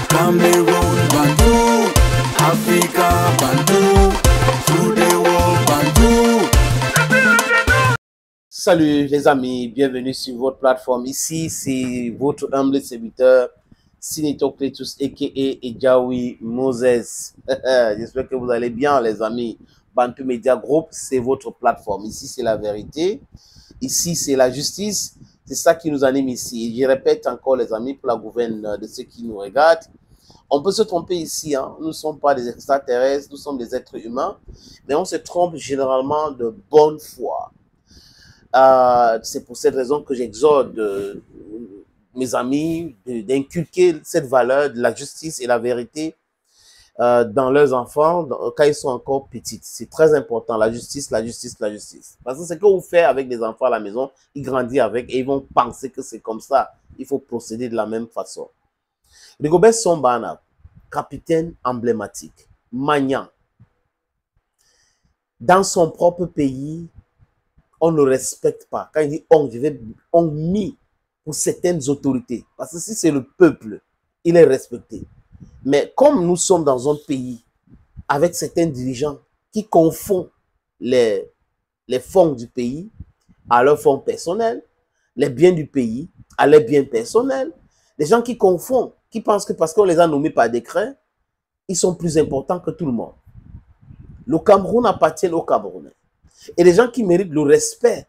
Cameroon Bantou, Africa Bantou, through the world Bantou. Salut les amis, bienvenue sur votre plateforme. Ici, c'est votre humble serviteur, Sinito Cletus, a.k.a. Ejawi Moses. J'espère que vous allez bien, les amis. Bantou Media Group, c'est votre plateforme. Ici, c'est la vérité. Ici, c'est la justice. C'est ça qui nous anime ici. Et je répète encore, les amis, pour la gouverne de ceux qui nous regardent. On peut se tromper ici. Hein. Nous ne sommes pas des extraterrestres, nous sommes des êtres humains. Mais on se trompe généralement de bonne foi. C'est pour cette raison que j'exhorte mes amis d'inculquer cette valeur de la justice et la vérité dans leurs enfants quand ils sont encore petits. C'est très important, la justice, la justice, la justice. Parce que ce que vous faites avec des enfants à la maison, ils grandissent avec et ils vont penser que c'est comme ça. Il faut procéder de la même façon. Rigobert Song, capitaine emblématique, magnant. Dans son propre pays, on ne respecte pas. Quand il dit on, je vais on mis pour certaines autorités. Parce que si c'est le peuple, il est respecté. Mais comme nous sommes dans un pays avec certains dirigeants qui confondent les fonds du pays à leurs fonds personnels, les biens du pays à leurs biens personnels, les gens qui confondent, qui pensent que parce qu'on les a nommés par décret, ils sont plus importants que tout le monde. Le Cameroun appartient aux Camerounais. Et les gens qui méritent le respect,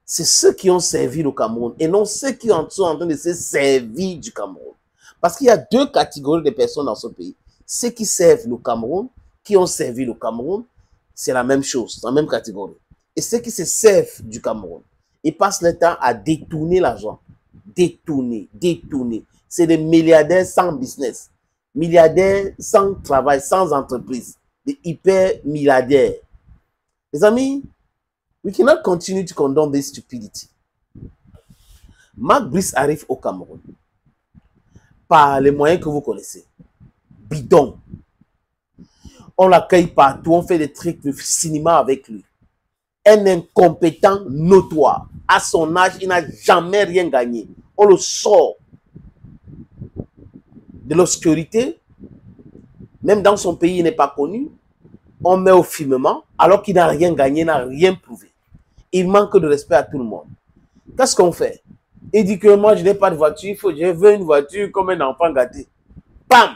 c'est ceux qui ont servi le Cameroun et non ceux qui sont en train de se servir du Cameroun. Parce qu'il y a deux catégories de personnes dans ce pays. Ceux qui servent le Cameroun, qui ont servi le Cameroun, c'est la même chose, la même catégorie. Et ceux qui se servent du Cameroun, ils passent le temps à détourner l'argent. Détourner, détourner. C'est des milliardaires sans business. Milliardaires sans travail, sans entreprise. Des hyper milliardaires. Les amis, we cannot continue to condone this stupidity. Marc Brice arrive au Cameroun par les moyens que vous connaissez. Bidon. On l'accueille partout, on fait des trucs de cinéma avec lui. Un incompétent notoire. À son âge, il n'a jamais rien gagné. On le sort de l'obscurité. Même dans son pays, il n'est pas connu. On met au firmament, alors qu'il n'a rien gagné, n'a rien prouvé. Il manque de respect à tout le monde. Qu'est-ce qu'on fait? Il dit que moi, je n'ai pas de voiture, je veux une voiture comme un enfant gâté. Bam!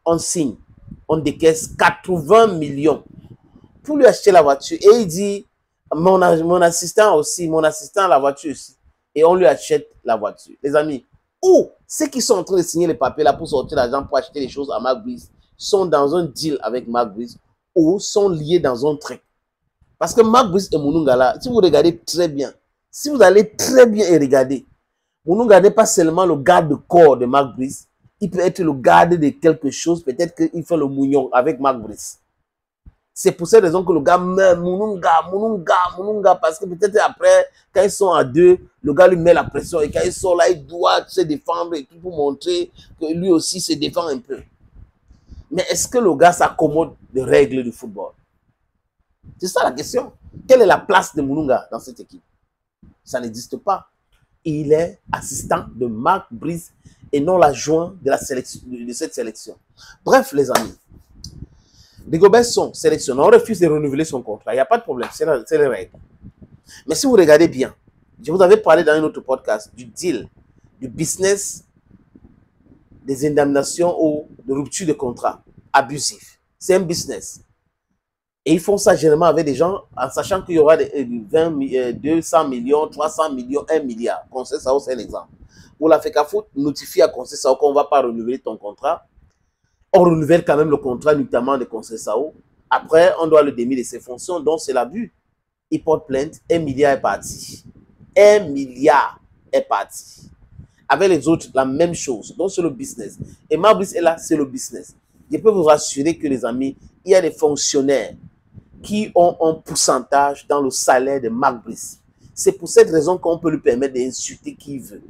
On signe, on décaisse 80 millions pour lui acheter la voiture. Et il dit, mon assistant aussi, mon assistant a la voiture aussi. Et on lui achète la voiture. Les amis, où ceux qui sont en train de signer les papiers là pour sortir l'argent pour acheter les choses à Marc Brice sont dans un deal avec Marc Brice ou sont liés dans un truc. Parce que Marc Brice et Mounounga là, si vous regardez très bien, si vous allez très bien et regarder, Mounounga n'est pas seulement le garde-corps de Marc Brice, il peut être le garde de quelque chose, peut-être qu'il fait le mougnon avec Marc Brice. C'est pour cette raison que le gars meurt, Mounounga, parce que peut-être après, quand ils sont à deux, le gars lui met la pression et quand ils sont là, il doit se défendre et tout pour montrer que lui aussi se défend un peu. Mais est-ce que le gars s'accommode des règles du football? C'est ça la question. Quelle est la place de Mounounga dans cette équipe? Ça n'existe pas. Il est assistant de Marc Brice et non l'adjoint de cette sélection. Bref, les amis. Rigobert Song sélectionné. On refuse de renouveler son contrat. Il n'y a pas de problème. C'est les règles. Mais si vous regardez bien, je vous avais parlé dans un autre podcast du deal, du business des indemnisations ou de rupture de contrat abusif. C'est un business. Et ils font ça généralement avec des gens en sachant qu'il y aura 200 millions, 300 millions, 1 milliard. Conseil Sao, c'est un exemple. Pour la FECAFOOT, notifie à Conseil Sao qu'on ne va pas renouveler ton contrat. On renouvelle quand même le contrat, notamment de Conseil Sao. Après, on doit le démis de ses fonctions, donc c'est l'abus. Il porte plainte, 1 milliard est parti. 1 milliard est parti. Avec les autres, la même chose. Donc, c'est le business. Et Marc Brice est là, c'est le business. Je peux vous rassurer que, les amis, il y a des fonctionnaires qui ont un pourcentage dans le salaire de Marc Brice. C'est pour cette raison qu'on peut lui permettre d'insulter qui veut.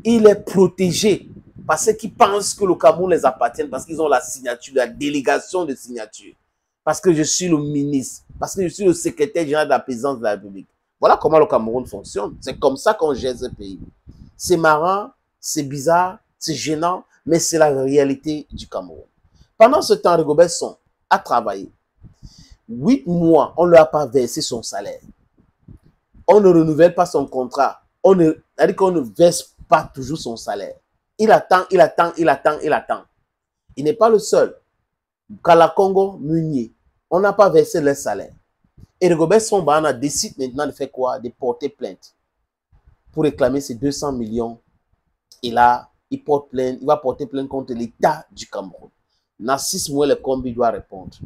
Il est protégé parce qu'ils pensent que le Cameroun les appartient, parce qu'ils ont la signature, la délégation de signature. Parce que je suis le ministre, parce que je suis le secrétaire général de la présidence de la République. Voilà comment le Cameroun fonctionne. C'est comme ça qu'on gère ce pays. C'est marrant, c'est bizarre, C'est gênant, mais c'est la réalité du Cameroun. Pendant ce temps, Rigobert Song a travaillé. 8 mois, on ne lui a pas versé son salaire. On ne renouvelle pas son contrat. C'est-à-dire qu'on ne verse pas toujours son salaire. Il attend, il attend, il attend, il attend. Il n'est pas le seul. Kala-Congo, Munier, on n'a pas versé leur salaire. Et Rigobert Song Bahana décide maintenant de faire quoi? De porter plainte pour réclamer ses 200 millions. Et là, il porte plainte, il va porter plainte contre l'État du Cameroun. Narcisse Mouele Kombi doit répondre.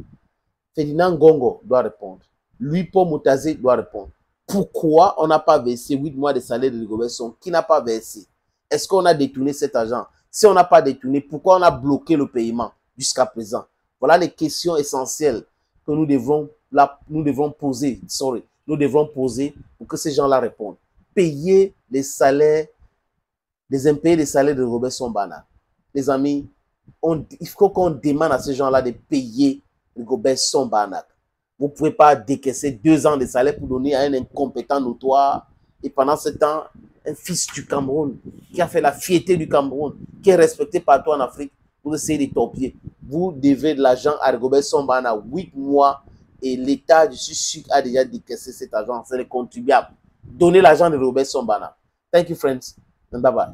Ferdinand Ngongo doit répondre. Louis Paul Moutazé doit répondre. Pourquoi on n'a pas versé 8 mois de salaire de Rigobert Song? Qui n'a pas versé? Est-ce qu'on a détourné cet argent? Si on n'a pas détourné, pourquoi on a bloqué le paiement jusqu'à présent? Voilà les questions essentielles que nous devons poser. Nous devrons poser pour que ces gens-là répondent. Payer les salaires, les impayés des salaires de Rigobert Song Bahana. Les amis, il faut qu'on demande à ces gens-là de payer Rigobert Song Bahana. Vous ne pouvez pas décaisser 2 ans de salaire pour donner à un incompétent notoire. Et pendant ce temps, un fils du Cameroun qui a fait la fierté du Cameroun, qui est respecté partout en Afrique, vous essayez de torpiller. Vous devez de l'argent à Rigobert Song Bahana 8 mois et l'État du Sud a déjà décaissé cet argent. C'est les contribuables. Donnez l'argent de Rigobert Song Bahana. Thank you, friends, and bye-bye.